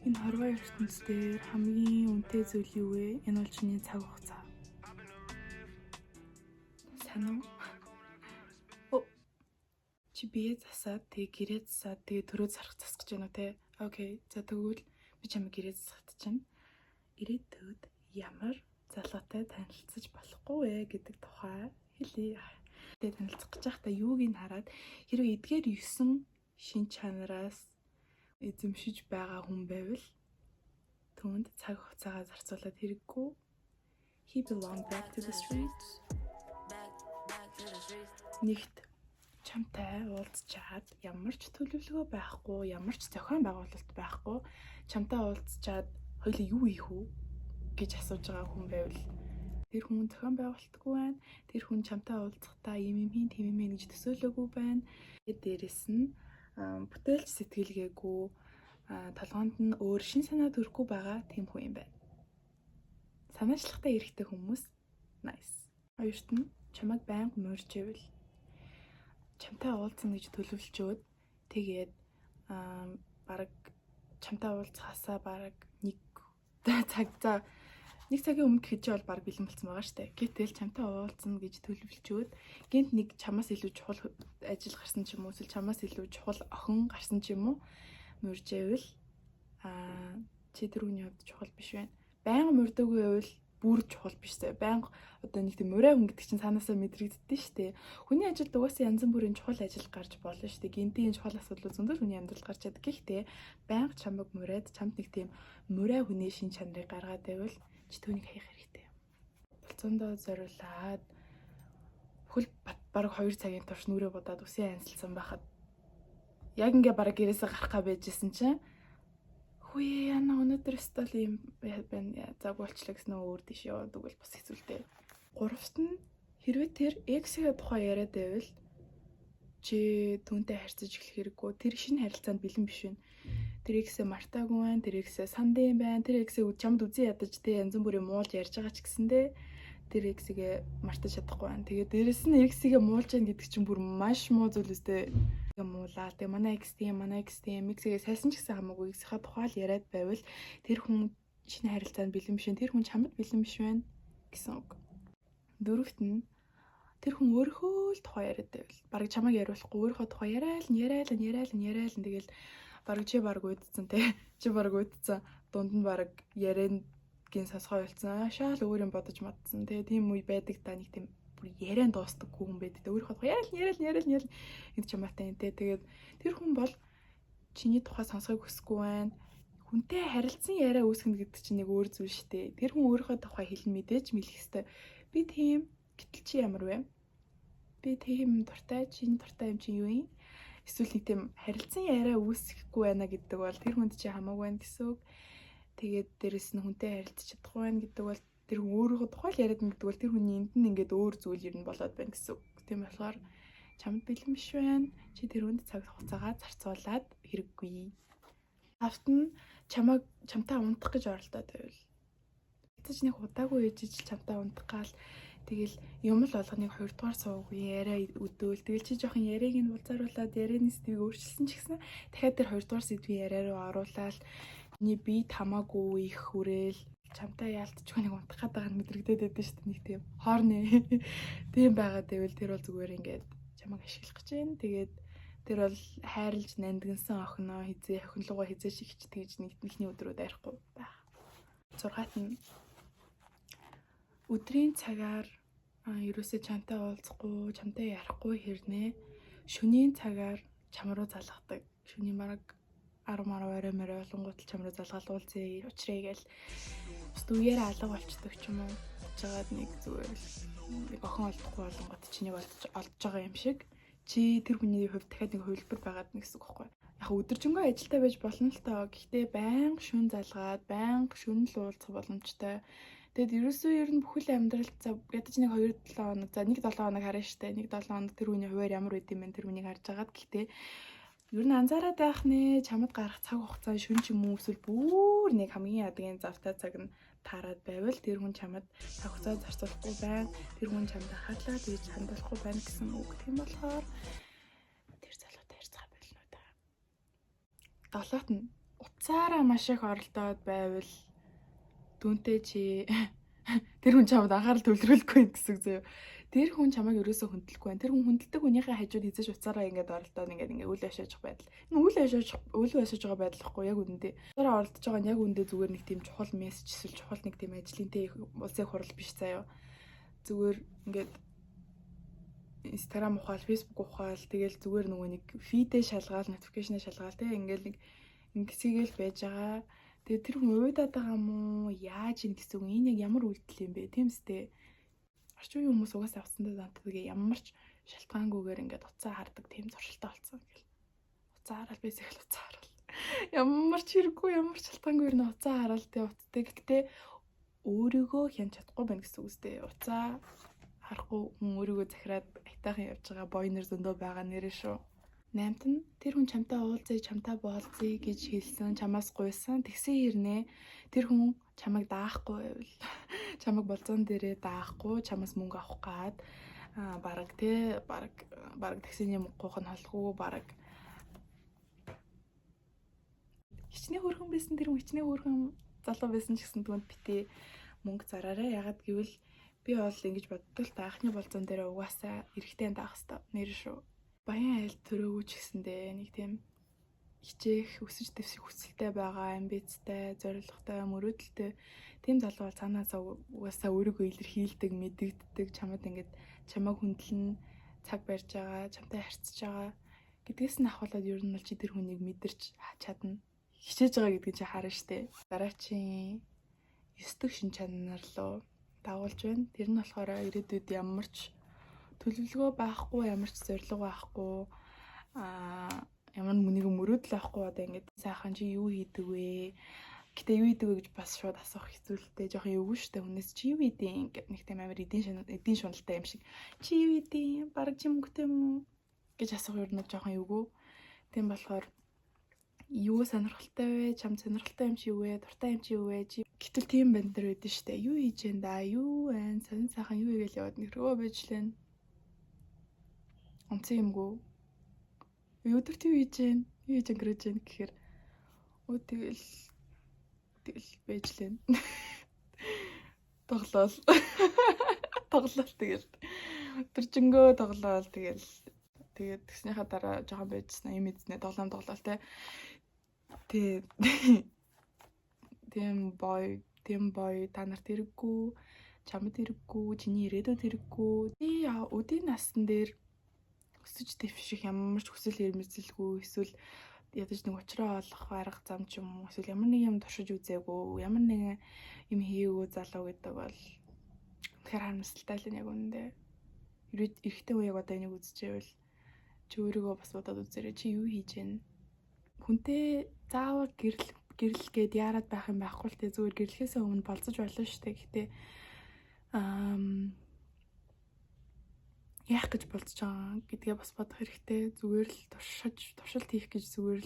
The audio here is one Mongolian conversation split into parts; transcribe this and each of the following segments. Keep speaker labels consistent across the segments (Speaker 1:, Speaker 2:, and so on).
Speaker 1: Энэ хорвоо ертөнцийн хамгийн үнэтэй зүйл юу вэ? Энэ бол чиний цаг хугацаа. Сайн уу? Чи бие засаад, тэгээ гэрээ засаад, тэгээ төрөө зарах засах гэж байна уу те? Окей. За тэгвэл би чамайг гэрээ засахад чинь ирээдүйд ямар залуутай танилцаж болохгүй вэ гэдэг тухай хэлье. Тэгээ танилцах гэж байхдаа юуг нь хараад хэрвээ эдгээр 9 шин чанараас эзэмшиж байгаа хүн байвал түүнд цаг хугацаагаа зарцуулаад хэрэггүй. He belonged back to the streets. Нэгт чамтай уулзчаад ямар ч төлөвлөгөө байхгүй, ямар ч зохион байгуулалт байхгүй, чамтай уулзчаад хоёул юу хийх үү гэж асууж байгаа хүн байвал тэр хүн зохион байгуулалтгүй байна. Тэр хүн чамтай уулзахдаа юм тийм гэж төсөөлөөгүй байна. Дээрээс нь бүтээлч сэтгэлгээгүй, толгоонд нь өөр шин санаа төрөхгүй байгаа тийм хүн юм байна. Санаачлахтай эрэхтэй хүмүүс nice. Хоёрт нь чамайг байнга морьжээвэл чамтай уулзна гэж төлөвлөж өгöd тэгээд бараг чамтай уулзахаасаа бараг нэг цагийн өмнө гэж бол бараг бэлэн болсон байгаа штэ. Гэтэл чамтай уулзна гэж төлөвлөж өгöd гэнт нэг чамаас илүү чухал ажил гарсан ч юм уу, эсвэл чамаас илүү чухал охин гарсан ч юм уу морьжээвэл чи тэр хүний хувьд чухал биш байна. Байнга морьдоогүй байвал бүр чухал биш зэ. Байнга одоо нэг тийм морой хүн гэдэг чинь цаанаасаа мэдрэгддэг шүү дээ. Хүний ажилд угаасаа янз бүрийн чухал ажил гарч болно шүү дээ. Гинтийн чухал асуудал зөндөө хүний амьдралд гарч чаддаг. Гэхдээ байнга чамайг моройд чамд нэг тийм морой хүний шин чанарыг гаргаад байвал чи түүнийг хаях хэрэгтэй. Болцоондоо зориулаад бүхэл бараг 2 цагийн турш нүрээ будаад үсээ анслсан байхад яг ингээ бараг гэрээсээ гарахаа байжсэн чинь хүйе яна өнөөдөр стол юм байна. За болчлаа гэсэн өөр тийш яваад өгвөл бас хэцүүлтэй. Гуравт нь хэрвээ тэр X-ийн тухай яриад байвал чи түүнтэй харьцаж эхлэх хэрэггүй. Тэр шинэ харилцаанд бэлэн биш вэ. Тэр X-ээ мартаагүй байна. Тэр X-ээ сандын байна. Тэр X-ээ чамд үзэн ядаж тэ янз бүрийн муулж ярьж байгаа ч гэсэндээ тэр X-ийг мартаж чадахгүй байна. Тэгээд дээрэс нь X-ийг муулж яах гэдэг чинь бүр маш муу зүйл үстэй. Муулаа. Тэгээ манай X-ийг сайсан ч гэсэн хамаагүй X-ийнхаа тухай л яриад байвал тэр хүн шинэ харилцаанд бэлэн биш вэ. Тэр хүн чамд бэлэн биш вэ гэсэн үг. Дөрөвт нь тэр хүн өөрийнхөө л тухай яриад байвал бараг чамайг яриулахгүй өөрийнхөө тухай яриал нь тэгэл бараг чи бараг уудсан те. Чи бараг уудсан. Дунд нь бараг яриангийн сонсгоо явуулсан. Шаал өөр юм бодож модсон те. Тийм үе байдаг та нэг тийм яриан дуустдаггүй хүн байдаг. Өөрийнхөө тухай яриал энэ чамаатай энэ тэгээд тэр хүн бол чиний тухай сонсохыг хүсэхгүй байна. Хүнтэй харилцан яриа үүсгэнэ гэдэг чинь нэг өөр зүйл шүү дээ. Тэр хүн өөрийнхөө тухай хэлэн мэдээж мэлэх хэвээр. Би тийм гэтэл чи ямар вэ? Би тийм дуртай, чиний дуртай юм чи юу юм? Эсвэл нэг тийм харилцан яриа үүсгэхгүй байна гэдэг бол тэр хүнд чи хамаагүй байна гэсэн үг. Тэгээд дээрэс нь хүнтэй харилцаж чадахгүй байна гэдэг бол тэр хүн өөрийнхөө тухай л яриад гэдэг бол тэр хүний энд нь ингээд өөр зүйл ер нь болоод байна гэсэн үг. Тийм болохоор чамд бэлэн биш байна. Чи тэр хүнд цаг хугацаагаа зарцуулаад хэрэггүй. Тавт нь чамтай унтах гэж оролдоод байвал. Эцэж нэг удаагүй ээжиж чамтай унтах гал тэгэл юм л болгоныг 2 дугаар суугүй яриа өдөөл. Тэгэл чи жоохон яриаг нь булзааруулаад ярианы сэдвийг өөрчилсөн ч гэсэн дахиад тэр 2 дугаар сэдвийн яриа руу оруулаад миний бие тамаагүй их хүрээл чамтай яалтчгүй нэг унтах гэдэг нь мэдрэгдээд байдаг шүү дээ. Нэг тийм хоорны тийм байгаад байвал тэр бол зүгээр ингээд чамайг ашиглах гэж байна. Тэгээд тэр бол хайрлж нандинсан охиноо охинлуугаа хизээш ихчдэг гэж нэгний өдрүүд ярихгүй байх. 6-т нь өдрийн цагаар ерөөсөө чамтай уулзахгүй, чамтай ярихгүй хэрнээ шөнийн цагаар чам руу залгадаг. Шөнийн бараг 10 орой морой болонгууд л чам руу залгаад уулзъя, учраа гээл бус үеэр алга болчдөг ч юм уу. Жагаад нэг зүгээр нэг охин олдохгүй болонгууд чинийг олж байгаа юм шиг. Чи тэр хүний хувьд дахиад нэг хувилбар байгаад нэг гэсэн үг байхгүй. Яг өдөржингөө ажилдаа байж болно л тоо. Гэхдээ байнга шүн залгаад, байнга шүн л уулзах боломжтой. Тэгэд ер нь бүхэл амьдралд ядаж нэг 2-7 хоног, за нэг 7 хоног харна штэ. Нэг 7 хоног тэр хүний хуваар ямар үт юм бэ тэр хүнийг харж агаад. Гэхдээ ер нь анзаараад байх нэ чамд гарах цаг хугацаа шүн ч юм уу эсвэл бүр нэг хамгийн ядгийн завтай цаг нь таарад байвал тэр хүн чамд цаг хугацаа зарцуулахгүй байна. Тэр хүн чамд хадлаа гэж хандуулахгүй байна гэсэн үг. Тийм болохоор тэр залуутай харьцаа болно уу та. 7-т нь утсаараа маш их оролдоод байвал дүнтэй чи тэр хүн чамд анхаарал төвлөрүүлэхгүй гэсэн үг зөө. Тэр хүн чамайг ерөөсөө хүндэлэхгүй байна. Тэр хүн хүндэлдэг хүнийхээ хажууд эзэж уцаараа ингээд оролдоод ингээд үл ашаажих байдал. Энэ үл ашааж байгаа байдал ихгүй яг үндэ. Уцаараа оролдож байгаа нь яг үндэ зүгээр нэг тийм чухал мессеж эсвэл чухал нэг тийм ажлын тэ улсын хурал биш заяа. Зүгээр ингээд Instagram ухаал, Facebook ухаал тэгэл зүгээр нөгөө нэг фидээ шалгаал, notification шалгаал тэ ингээл нэг ингэсгээл байж байгаа. Тэгээ тэр хүн уйдаад байгаа юм уу? Яаж ин гэсэн үг? Энэ яг ямар үйлдэл юм бэ? Тэмстэй. Орчин үеийн хүмүүс угаасаа авцсандаа зантдаг ямар ч шалтгаангүйгээр ингээд уцаа хардаг тийм зуршилтай болсон гэл. Уцаа хараад бисэх л уцаа хараад. Ямар ч хэрэггүй, ямар ч шалтгаангүйгээр нь уцаа хараад тэ утдаг. Гэхдээ өөрийгөө хянч чадахгүй байна гэсэн үгтэй. Уцаа харахгүй хүн өөрийгөө захираад айтаахан явж байгаа бойнер зөндөө байгаа нэрээ шүү. 8-т нь тэр хүн чамтай уулзъя, чамтай боолцъя гэж хэлсэн, чамаас гуйсан. Тэгсэн хэрнээ тэр хүн чамайг даахгүй байвал чамайг болзон дээрээ даахгүй, чамаас мөнгө авах гад бараг тэгсэний мөнгөх нь холгүй бараг хичнээн хөрхөн байсан тэр хүн хичнээн хөрхөн залуу байсан ч гэсэн түнд битээ мөнгө зараарай. Ягаад гэвэл би бол ингэж боддог л таахны болзон дээрээ угаасаа эрэхтэй даах хэвээр нэр шүү. Баян айл төрөөгүй ч гэсэндээ нэг тийм хичээх, өсөж дэвсэх хүсэлтэй байгаа, амбицтай, зорилготой, мөрөөдөлтэй тийм залуу бол цаанаасаа угаасаа өөрийгөө илэрхийлдэг, мэдэгддэг, чамд ингээд чамайг хүндлэн цаг барьж байгаа, чамтай харьцаж байгаа гэдгээс нь ахуулаад ер нь бол чи тэр хүнийг мэдэрч чадна. Хичээж байгаа гэдгийг чи харна штэ. Дараачийн 9 дэх шин чанар руу дагуулж байна. Тэр нь болохоор ирээдүйд ямар ч төлөвлөгөө байхгүй, ямар ч зорилго байхгүй, ямар нэг мөрөөдөл байхгүй одоо ингэж сайхан чи юу хийдэг вэ? Гэтэ юу хийдэг вэ гэж бас шууд асуух хэцүүлтэй. Жохон эвгүй штэ хүнээс чи юу хийдیں гэх нэг тийм амар эдийн шуналтай юм шиг. Чи юу хийдیں? Бараг чи мөнгөтэй юм уу? гэж асуух юм нь жохон эвгүй. Тийм болохоор юу сонирхолтой вэ? Чам сонирхолтой юм чи юу вэ? Дуртай юм чи юу вэ? Гэтэл тийм банд нар байдаг штэ. Юу хийж энэ да? Юу вэ? Сонин сайхан юу хийгээл яваад нэрхөө байжлаа. Онцгой юмгүй. Өдөрт юу хийж гэн? Юу хийж өнгөрөөж гэн гэхээр өө тэгэл байжлаа. Тоглоол. Тоглоол тэгэл. Төржингөө тоглоол тэгэл. Тэгээд тэгснийхаа дараа жоохон байжснаа юм эзнээ тоглоом те. Тийм бой та нарт хэрэггүй, чамд хэрэггүй, чиний ирээдүйд хэрэггүй. Би өдийн насн дээр өсөж дэвших ямар ч хүсэл эрмэлзэлгүй эсвэл ядаж нэг учраа олох арга зам ч юм уу эсвэл ямар нэг юм туршиж үзээгүй, ямар нэг юм хийгээгүй залуу гэдэг бол тэгэхээр харамсалтай л яг үнэндээ. Эрэхтэн үеиг одоо энийг үзчихвэл чи өөрийгөө бас бодоод үзээрэй. Чи юу хийж гэн? Хүнтэй заавал гэрэл гээд яарад байх юм байхгүй л те зүгээр гэрлэхээс өмнө болцож болно шүү дээ. Гэхдээ яах гэж болцож байгаа гэдгээ бас бодох хэрэгтэй. Зүгээр л туршилт хийх гэж зүгээр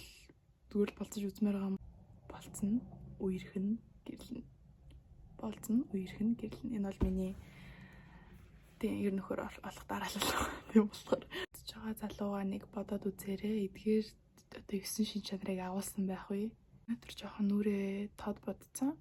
Speaker 1: л болцож үзмээр байгаа юм. Болцсон, үерхэн, гэрлэн. Болцсон, үерхэн, гэрлэн. Энэ бол миний ер нөхөр олох дараалал юм болохоор байгаа залууга нэг бодоод үзээрэй. Эдгээр одоо 9 шин чанарыг агуулсан байх вэ? Өнөөдөр жоохон нүрээ тод бодцсон.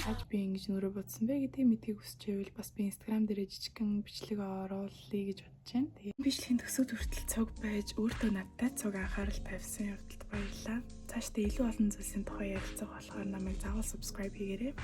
Speaker 1: Яаж би ингэж нүрээ бодсон бэ гэдгийг мэдхийг хүсчихвэл бас би Instagram дээр жижигхэн бичлэг оруулъя гэж бодож байна. Тэгээ бичлэгийн төсөөд хүртэл цуг байж өөртөө надтай цуг анхаарал тавьсан явдалд баярлалаа. Цаашдаа илүү олон зүйлсийн тухай ярилцах болохоор намайг заавал subscribe хийгээрэй.